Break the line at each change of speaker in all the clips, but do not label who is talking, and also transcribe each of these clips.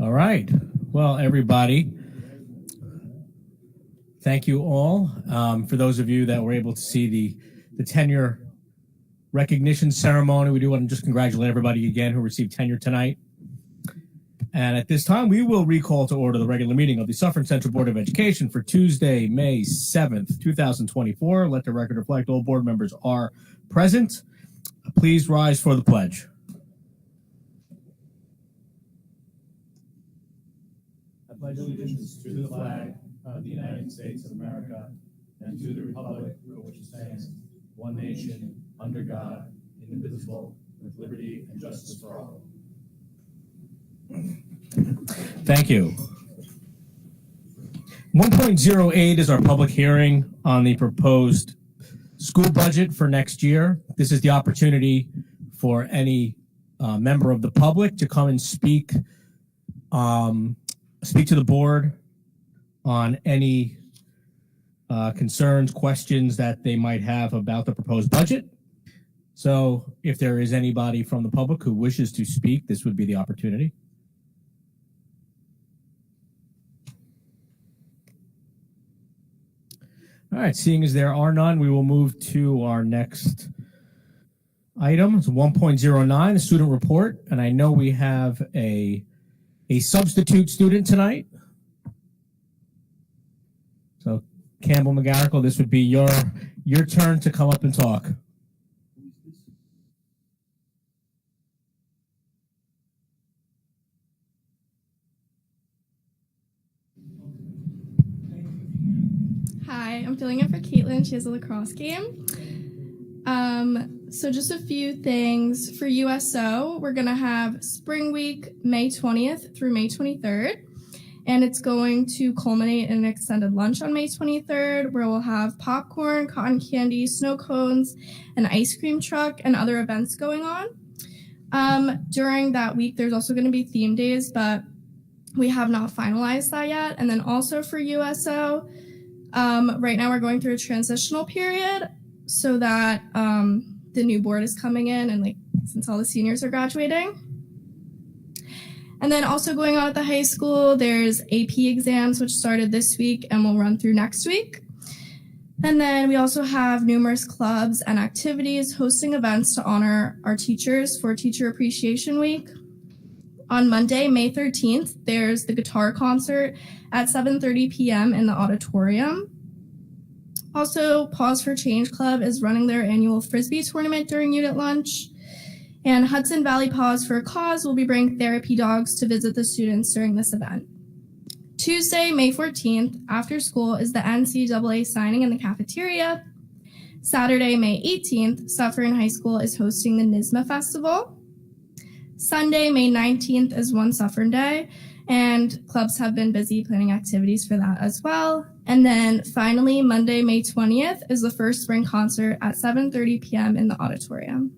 All right. Well, everybody, thank you all. For those of you that were able to see the tenure recognition ceremony, we do want to just congratulate everybody again who received tenure tonight. And at this time, we will recall to order the regular meeting of the Suffern Central Board of Education for Tuesday, May 7th, 2024. Let the record reflect all board members are present. Please rise for the pledge. I pledge allegiance to the flag of the United States of America and to the republic for which it stands, one nation, under God, indivisible, with liberty and justice for all. Thank you. 1.08 is our public hearing on the proposed school budget for next year. This is the opportunity for any member of the public to come and speak to the board on any concerns, questions that they might have about the proposed budget. So if there is anybody from the public who wishes to speak, this would be the opportunity. All right, seeing as there are none, we will move to our next item. It's 1.09, the student report. And I know we have a substitute student tonight. So Campbell McGarrigle, this would be your turn to come up and talk.
Hi, I'm filling in for Caitlin. She has a lacrosse game. So just a few things. For USO, we're going to have Spring Week, May 20th through May 23rd. And it's going to culminate in an extended lunch on May 23rd, where we'll have popcorn, cotton candy, snow cones, an ice cream truck, and other events going on. During that week, there's also going to be theme days, but we have not finalized that yet. And then also for USO, right now we're going through a transitional period so that the new board is coming in and since all the seniors are graduating. And then also going on at the high school, there's AP exams, which started this week and will run through next week. And then we also have numerous clubs and activities hosting events to honor our teachers for Teacher Appreciation Week. On Monday, May 13th, there's the guitar concert at 7:30 p.m. in the auditorium. Also, Pause for Change Club is running their annual Frisbee tournament during unit lunch. And Hudson Valley Pause for a Cause will be bringing therapy dogs to visit the students during this event. Tuesday, May 14th, after school is the NCAA signing in the cafeteria. Saturday, May 18th, Suffern High School is hosting the NYSSMA Festival. Sunday, May 19th is One Suffern Day, and clubs have been busy planning activities for that as well. And then finally, Monday, May 20th is the first spring concert at 7:30 p.m. in the auditorium.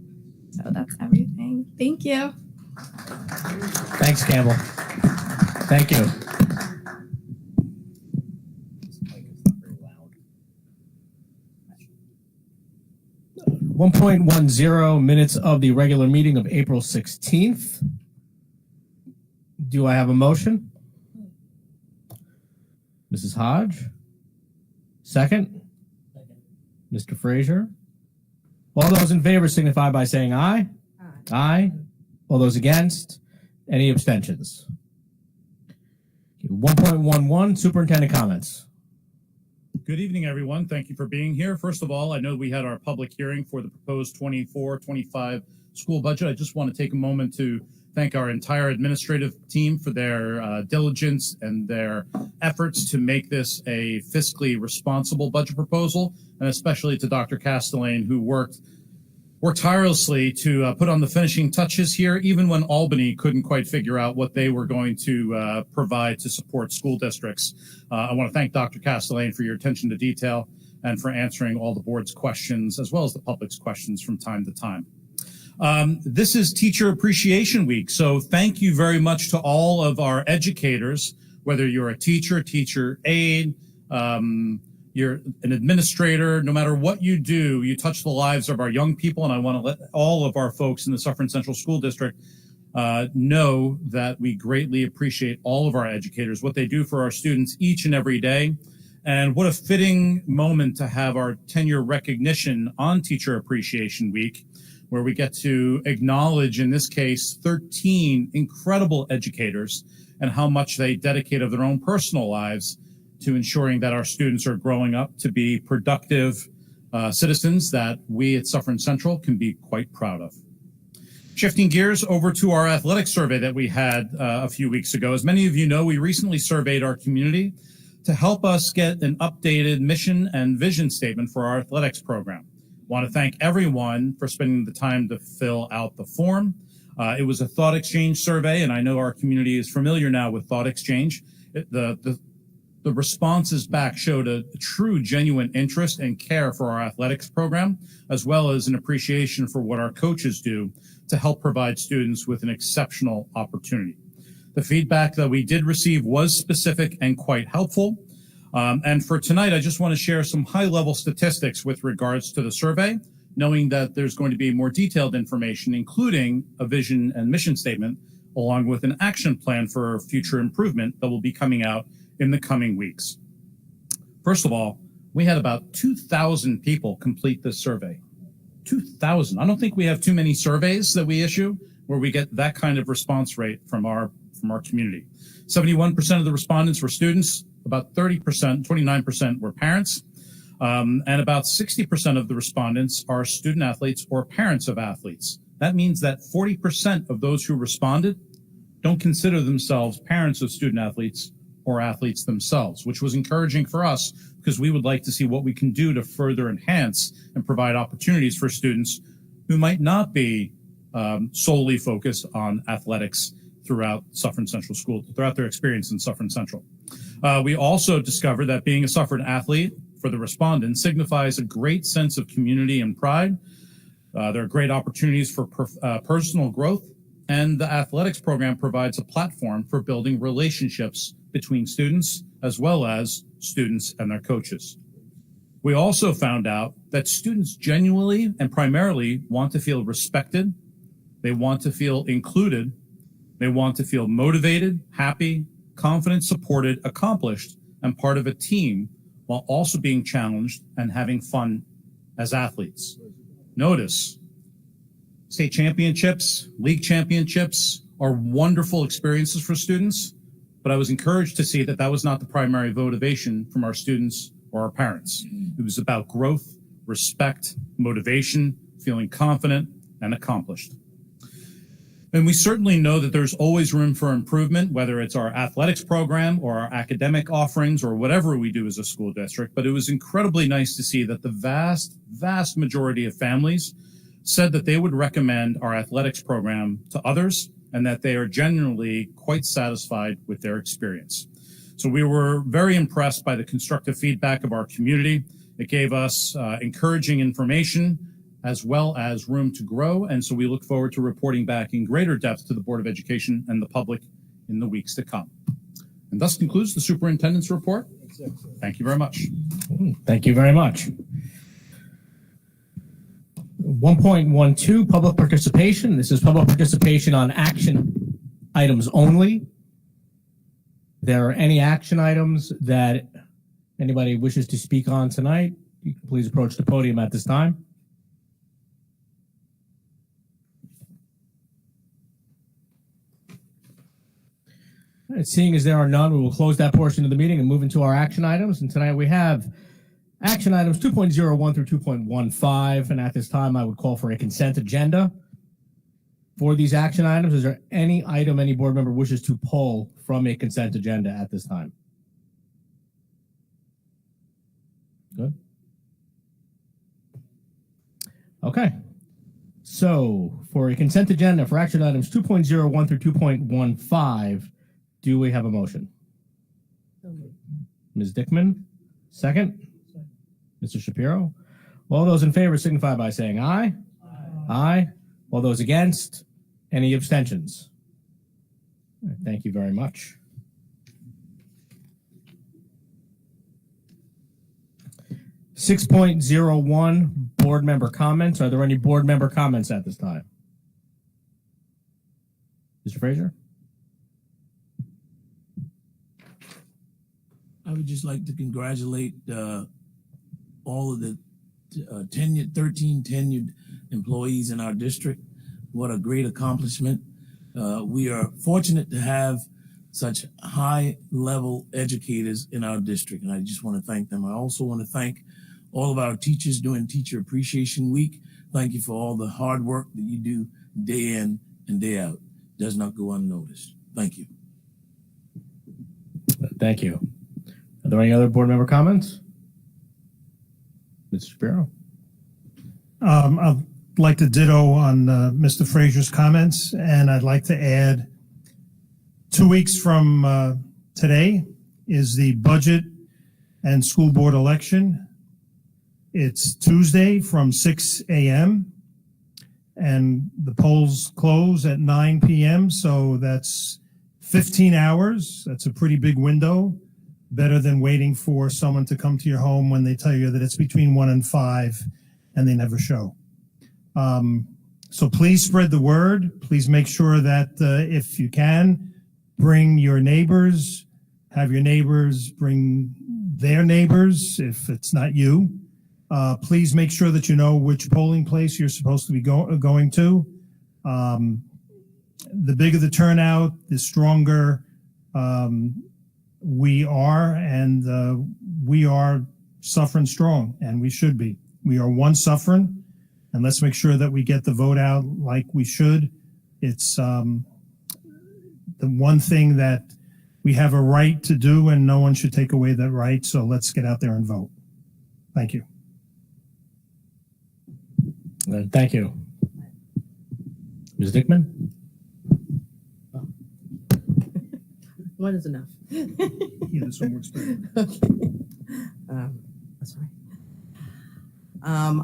So that's everything. Thank you.
Thanks, Campbell. Thank you. 1.10 minutes of the regular meeting of April 16th. Do I have a motion? Mrs. Hodge? Second? Mr. Frazier? All those in favor signify by saying aye. Aye. All those against? Any abstentions? 1.11, superintendent comments.
Good evening, everyone. Thank you for being here. First of all, I know we had our public hearing for the proposed 24-25 school budget. I just want to take a moment to thank our entire administrative team for their diligence and their efforts to make this a fiscally responsible budget proposal, and especially to Dr. Castellane, who worked tirelessly to put on the finishing touches here, even when Albany couldn't quite figure out what they were going to provide to support school districts. I want to thank Dr. Castellane for your attention to detail and for answering all the board's questions, as well as the public's questions from time to time. This is Teacher Appreciation Week, so thank you very much to all of our educators, whether you're a teacher, teacher aide, you're an administrator, no matter what you do, you touch the lives of our young people, and I want to let all of our folks in the Suffern Central School District know that we greatly appreciate all of our educators, what they do for our students each and every day. And what a fitting moment to have our tenure recognition on Teacher Appreciation Week, where we get to acknowledge, in this case, 13 incredible educators and how much they dedicate of their own personal lives to ensuring that our students are growing up to be productive citizens that we at Suffern Central can be quite proud of. Shifting gears over to our athletics survey that we had a few weeks ago. As many of you know, we recently surveyed our community to help us get an updated mission and vision statement for our athletics program. I want to thank everyone for spending the time to fill out the form. It was a thought exchange survey, and I know our community is familiar now with thought exchange. The responses back showed a true, genuine interest and care for our athletics program, as well as an appreciation for what our coaches do to help provide students with an exceptional opportunity. The feedback that we did receive was specific and quite helpful. And for tonight, I just want to share some high-level statistics with regards to the survey, knowing that there's going to be more detailed information, including a vision and mission statement, along with an action plan for future improvement that will be coming out in the coming weeks. First of all, we had about 2,000 people complete this survey. 2,000. I don't think we have too many surveys that we issue where we get that kind of response rate from our community. 71% of the respondents were students, about 30%, 29% were parents, and about 60% of the respondents are student athletes or parents of athletes. That means that 40% of those who responded don't consider themselves parents of student athletes or athletes themselves, which was encouraging for us because we would like to see what we can do to further enhance and provide opportunities for students who might not be solely focused on athletics throughout Suffern Central School, throughout their experience in Suffern Central. We also discovered that being a Suffern athlete for the respondents signifies a great sense of community and pride. There are great opportunities for personal growth, and the athletics program provides a platform for building relationships between students as well as students and their coaches. We also found out that students genuinely and primarily want to feel respected. They want to feel included. They want to feel motivated, happy, confident, supported, accomplished, and part of a team while also being challenged and having fun as athletes. Notice, state championships, league championships are wonderful experiences for students, but I was encouraged to see that that was not the primary motivation from our students or our parents. It was about growth, respect, motivation, feeling confident and accomplished. And we certainly know that there's always room for improvement, whether it's our athletics program or our academic offerings or whatever we do as a school district. But it was incredibly nice to see that the vast majority of families said that they would recommend our athletics program to others and that they are genuinely quite satisfied with their experience. So we were very impressed by the constructive feedback of our community. It gave us encouraging information as well as room to grow. And so we look forward to reporting back in greater depth to the Board of Education and the public in the weeks to come. And thus concludes the superintendent's report. Thank you very much.
Thank you very much. 1.12, public participation. This is public participation on action items only. If there are any action items that anybody wishes to speak on tonight, you can please approach the podium at this time. All right, seeing as there are none, we will close that portion of the meeting and move into our action items. And tonight we have action items 2.01 through 2.15. And at this time, I would call for a consent agenda. For these action items, is there any item any board member wishes to pull from a consent agenda at this time? Good. Okay. So for a consent agenda for action items 2.01 through 2.15, do we have a motion? Ms. Dickman, second. Mr. Shapiro. All those in favor signify by saying aye. Aye. All those against? Any abstentions? Thank you very much. (6.01) board member comments. Are there any board member comments at this time? Mr. Frazier?
I would just like to congratulate all of the 13 tenured employees in our district. What a great accomplishment. We are fortunate to have such high-level educators in our district, and I just want to thank them. I also want to thank all of our teachers during Teacher Appreciation Week. Thank you for all the hard work that you do day in and day out. It does not go unnoticed. Thank you.
Thank you. Are there any other board member comments? Mr. Shapiro?
I'd like to ditto on Mr. Frazier's comments, and I'd like to add 2 weeks from today is the budget and school board election. It's Tuesday from 6 a.m. and the polls close at 9 p.m. So that's 15 hours. That's a pretty big window. Better than waiting for someone to come to your home when they tell you that it's between 1 and 5 and they never show. So please spread the word. Please make sure that if you can, bring your neighbors, have your neighbors bring their neighbors if it's not you. Please make sure that you know which polling place you're supposed to be going to. The bigger the turnout, the stronger we are, and we are Suffern strong, and we should be. We are one Suffern, and let's make sure that we get the vote out like we should. It's the one thing that we have a right to do, and no one should take away that right, so let's get out there and vote. Thank you.
Thank you. Ms. Dickman?
One is enough.
Yeah, this one works better.
Okay. That's right.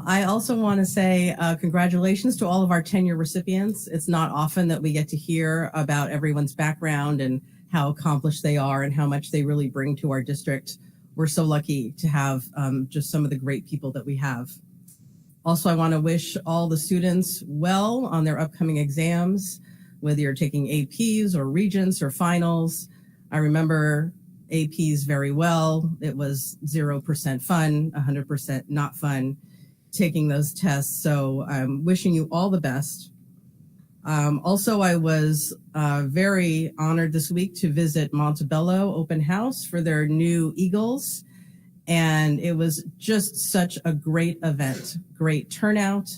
I also want to say congratulations to all of our tenure recipients. It's not often that we get to hear about everyone's background and how accomplished they are and how much they really bring to our district. We're so lucky to have just some of the great people that we have. Also, I want to wish all the students well on their upcoming exams, whether you're taking APs or Regents or finals. I remember APs very well. It was 0% fun, 100% not fun taking those tests. So I'm wishing you all the best. Also, I was very honored this week to visit Montebello Open House for their new Eagles. And it was just such a great event, great turnout.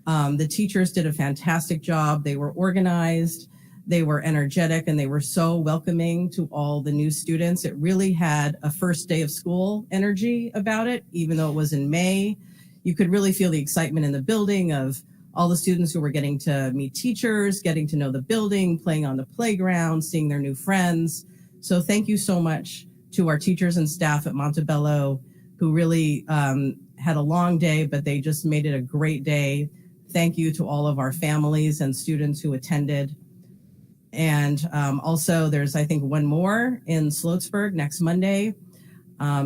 The teachers did a fantastic job. They were organized, they were energetic, and they were so welcoming to all the new students. It really had a first day of school energy about it, even though it was in May. You could really feel the excitement in the building of all the students who were getting to meet teachers, getting to know the building, playing on the playground, seeing their new friends. So thank you so much to our teachers and staff at Montebello who really had a long day, but they just made it a great day. Thank you to all of our families and students who attended. And also there's, I think, one more in Sloatsburg next Monday.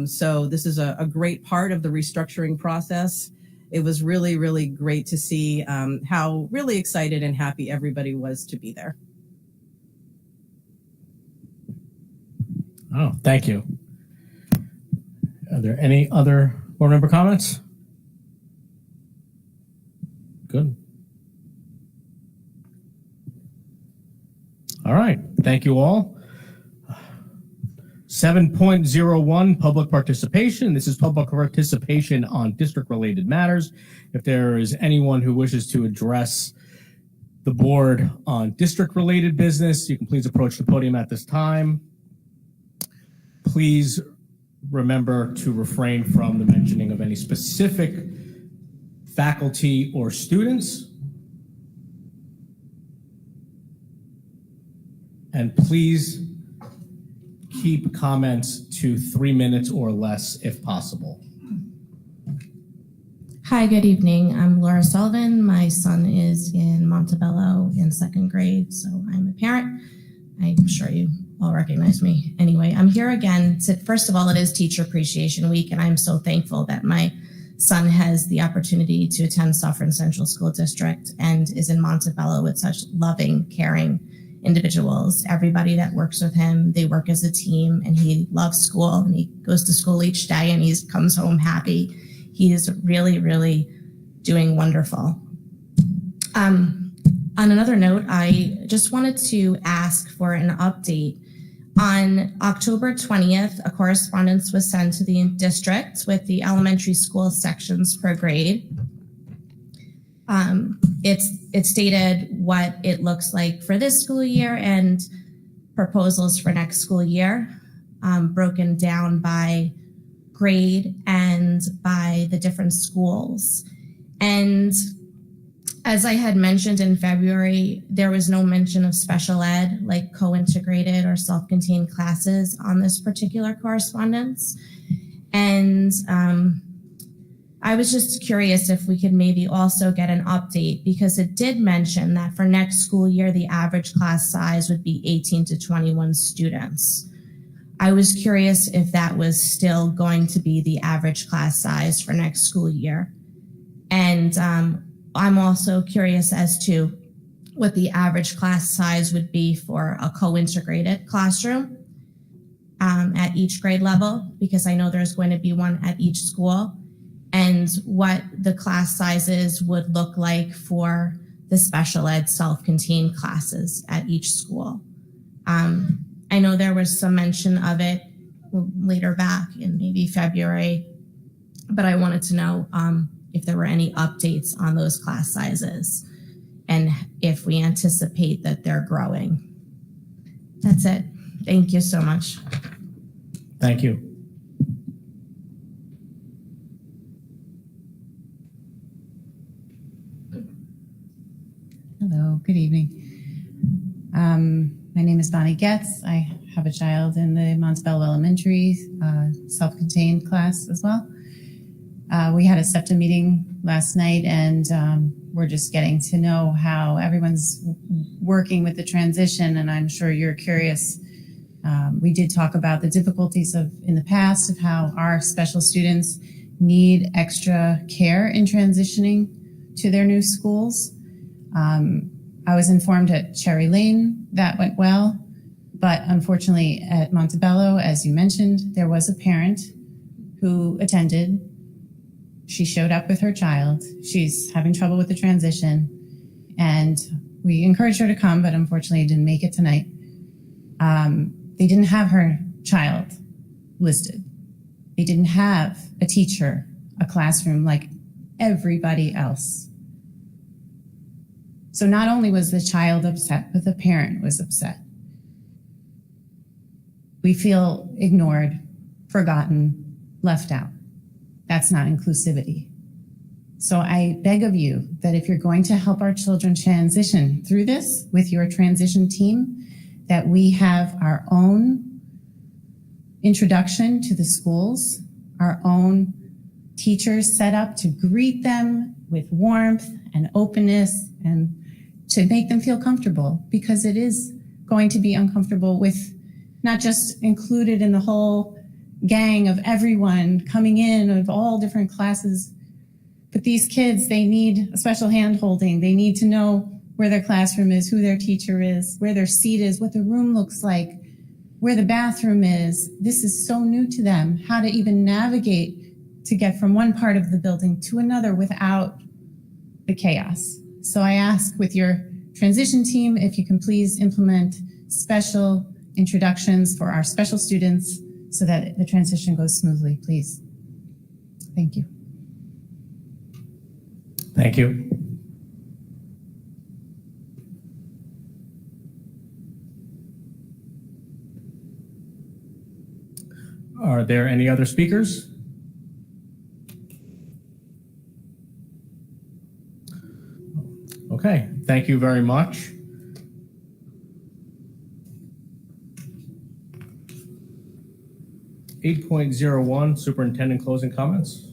So this is a great part of the restructuring process. It was really, really great to see how really excited and happy everybody was to be there.
Oh, thank you. Are there any other board member comments? Good. All right. Thank you all. 7.01 public participation. This is public participation on district-related matters. If there is anyone who wishes to address the board on district-related business, you can please approach the podium at this time. Please remember to refrain from the mentioning of any specific faculty or students. And please keep comments to 3 minutes or less if possible.
Hi, good evening. I'm Laura Sullivan. My son is in Montebello in 2nd grade, so I'm a parent. I'm sure you all recognize me. Anyway, I'm here again to, first of all, it is Teacher Appreciation Week, and I'm so thankful that my son has the opportunity to attend Suffern Central School District and is in Montebello with such loving, caring individuals. Everybody that works with him, they work as a team, and he loves school, and he goes to school each day, and he comes home happy. He is really, really doing wonderful. On another note, I just wanted to ask for an update. On October 20th, a correspondence was sent to the district with the elementary school sections per grade. It stated what it looks like for this school year and proposals for next school year, broken down by grade and by the different schools. And as I had mentioned in February, there was no mention of special ed, like co-integrated or self-contained classes on this particular correspondence. And I was just curious if we could maybe also get an update, because it did mention that for next school year, the average class size would be 18 to 21 students. I was curious if that was still going to be the average class size for next school year. And I'm also curious as to what the average class size would be for a co-integrated classroom at each grade level, because I know there's going to be one at each school, and what the class sizes would look like for the special ed self-contained classes at each school. I know there was some mention of it later back in maybe February, but I wanted to know if there were any updates on those class sizes and if we anticipate that they're growing. That's it. Thank you so much.
Thank you.
Hello, good evening. My name is Bonnie Getz. I have a child in the Montebello Elementary self-contained class as well. We had a SEPTA meeting last night, and we're just getting to know how everyone's working with the transition, and I'm sure you're curious. We did talk about the difficulties in the past of how our special students need extra care in transitioning to their new schools. I was informed at Cherry Lane that went well, but unfortunately at Montebello, as you mentioned, there was a parent who attended. She showed up with her child. She's having trouble with the transition, and we encouraged her to come, but unfortunately didn't make it tonight. They didn't have her child listed. They didn't have a teacher, a classroom like everybody else. So not only was the child upset, but the parent was upset. We feel ignored, forgotten, left out. That's not inclusivity. So I beg of you that if you're going to help our children transition through this with your transition team, that we have our own introduction to the schools, our own teachers set up to greet them with warmth and openness and to make them feel comfortable, because it is going to be uncomfortable with not just included in the whole gang of everyone coming in of all different classes, but these kids, they need a special hand holding. They need to know where their classroom is, who their teacher is, where their seat is, what the room looks like, where the bathroom is. This is so new to them, how to even navigate to get from one part of the building to another without the chaos. So I ask with your transition team, if you can please implement special introductions for our special students so that the transition goes smoothly, please. Thank you.
Thank you. Are there any other speakers? Okay, thank you very much. (8.01) Superintendent closing comments.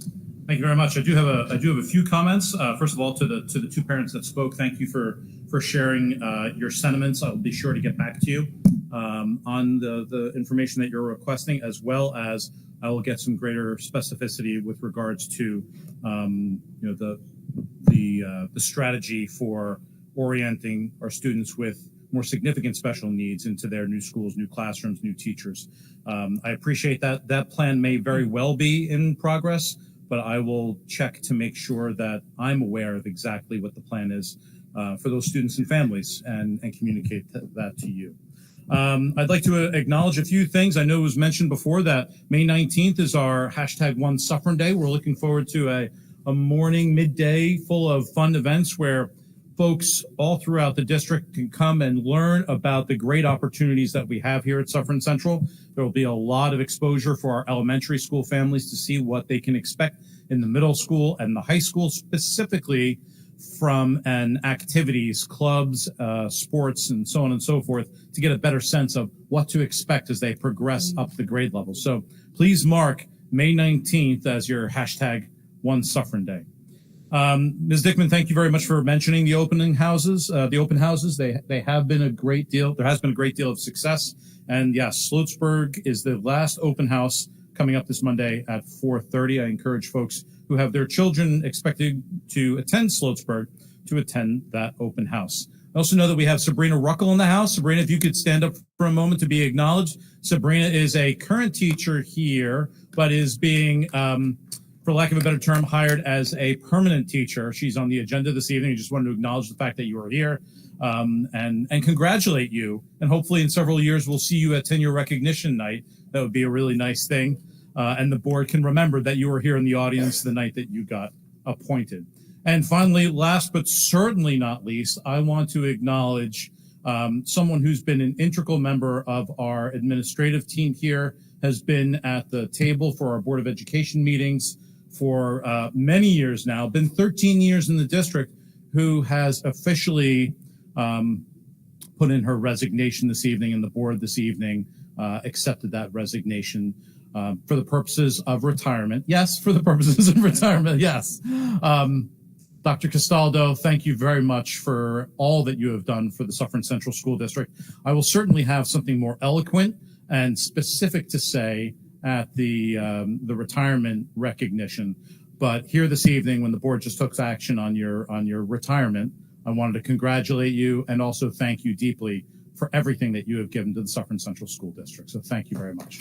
Thank you very much. I do have a few comments. First of all, to the two parents that spoke, thank you for sharing your sentiments. I'll be sure to get back to you on the information that you're requesting, as well as I will get some greater specificity with regards to the strategy for orienting our students with more significant special needs into their new schools, new classrooms, new teachers. I appreciate that. That plan may very well be in progress, but I will check to make sure that I'm aware of exactly what the plan is for those students and families and communicate that to you. I'd like to acknowledge a few things. I know it was mentioned before that May 19th is our #1 Suffern Day. We're looking forward to a morning, midday full of fun events where folks all throughout the district can come and learn about the great opportunities that we have here at Suffern Central. There will be a lot of exposure for our elementary school families to see what they can expect in the middle school and the high school, specifically from activities, clubs, sports, and so on and so forth, to get a better sense of what to expect as they progress up the grade level. So please mark May 19th as your #1 Suffern Day. Ms. Dickman, thank you very much for mentioning the open houses. They have been a great deal. There has been a great deal of success. And yes, Sloatsburg is the last open house coming up this Monday at 4:30. I encourage folks who have their children expected to attend Sloatsburg to attend that open house. I also know that we have Sabrina Ruckel in the house. Sabrina, if you could stand up for a moment to be acknowledged. Sabrina is a current teacher here, but is being, for lack of a better term, hired as a permanent teacher. She's on the agenda this evening. I just wanted to acknowledge the fact that you are here and congratulate you. And hopefully in several years, we'll see you at tenure recognition night. That would be a really nice thing. And the board can remember that you were here in the audience the night that you got appointed. And finally, last but certainly not least, I want to acknowledge someone who's been an integral member of our administrative team here, has been at the table for our Board of Education meetings for many years now, been 13 years in the district, who has officially put in her resignation this evening, and the board this evening accepted that resignation for the purposes of retirement. Yes, for the purposes of retirement, yes. Dr. Castaldo, thank you very much for all that you have done for the Suffern Central School District. I will certainly have something more eloquent and specific to say at the retirement recognition. But here this evening, when the board just took action on your retirement, I wanted to congratulate you and also thank you deeply for everything that you have given to the Suffern Central School District. So thank you very much.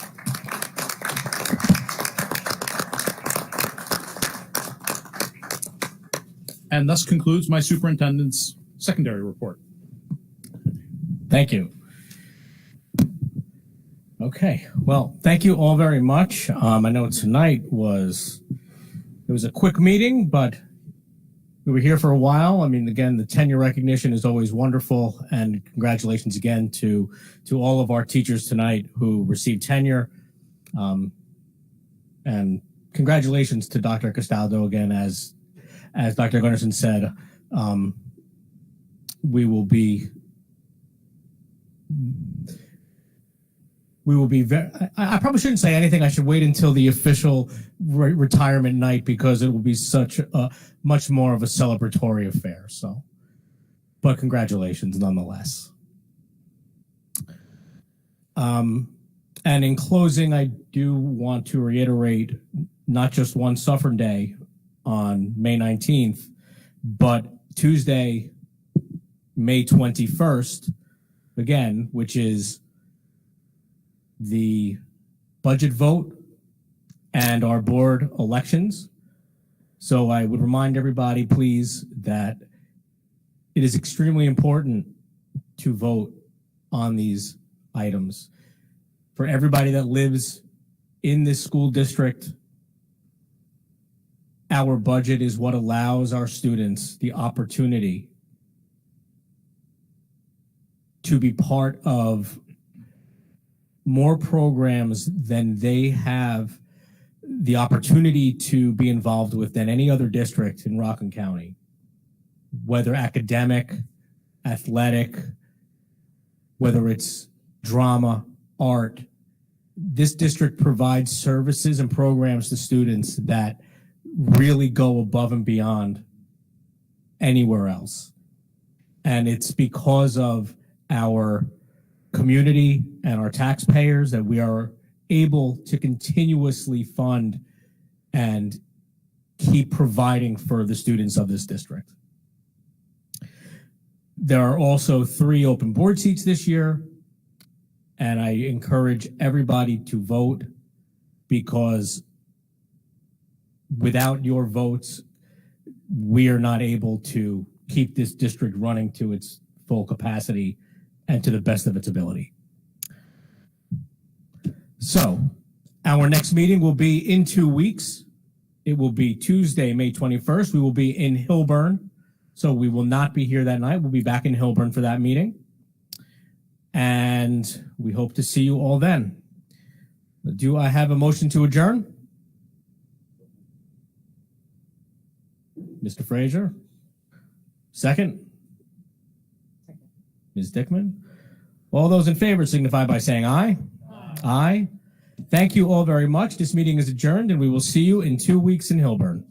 And thus concludes my superintendent's secondary report.
Thank you. Okay, well, thank you all very much. I know tonight it was a quick meeting, but we were here for a while. I mean, again, the tenure recognition is always wonderful, and congratulations again to all of our teachers tonight who received tenure. And congratulations to Dr. Castaldo again, as Dr. Gunnarsson said, we will be very, I probably shouldn't say anything. I should wait until the official retirement night, because it will be such a much more of a celebratory affair. So, but congratulations nonetheless. And in closing, I do want to reiterate not just one Suffern Day on May 19th, but Tuesday, May 21st, again, which is the budget vote and our board elections. So I would remind everybody, please, that it is extremely important to vote on these items. For everybody that lives in this school district, our budget is what allows our students the opportunity to be part of more programs than they have the opportunity to be involved with than any other district in Rockland County, whether academic, athletic, whether it's drama, art. This district provides services and programs to students that really go above and beyond anywhere else. And it's because of our community and our taxpayers that we are able to continuously fund and keep providing for the students of this district. There are also 3 open board seats this year, and I encourage everybody to vote because without your votes, we are not able to keep this district running to its full capacity and to the best of its ability. So, our next meeting will be in 2 weeks. It will be Tuesday, May 21st. We will be in Hilburn. So we will not be here that night. We'll be back in Hilburn for that meeting. And we hope to see you all then. Do I have a motion to adjourn? Mr. Frazier? Second? Ms. Dickman? All those in favor signify by saying aye. Aye. Thank you all very much. This meeting is adjourned, and we will see you in 2 weeks in Hilburn.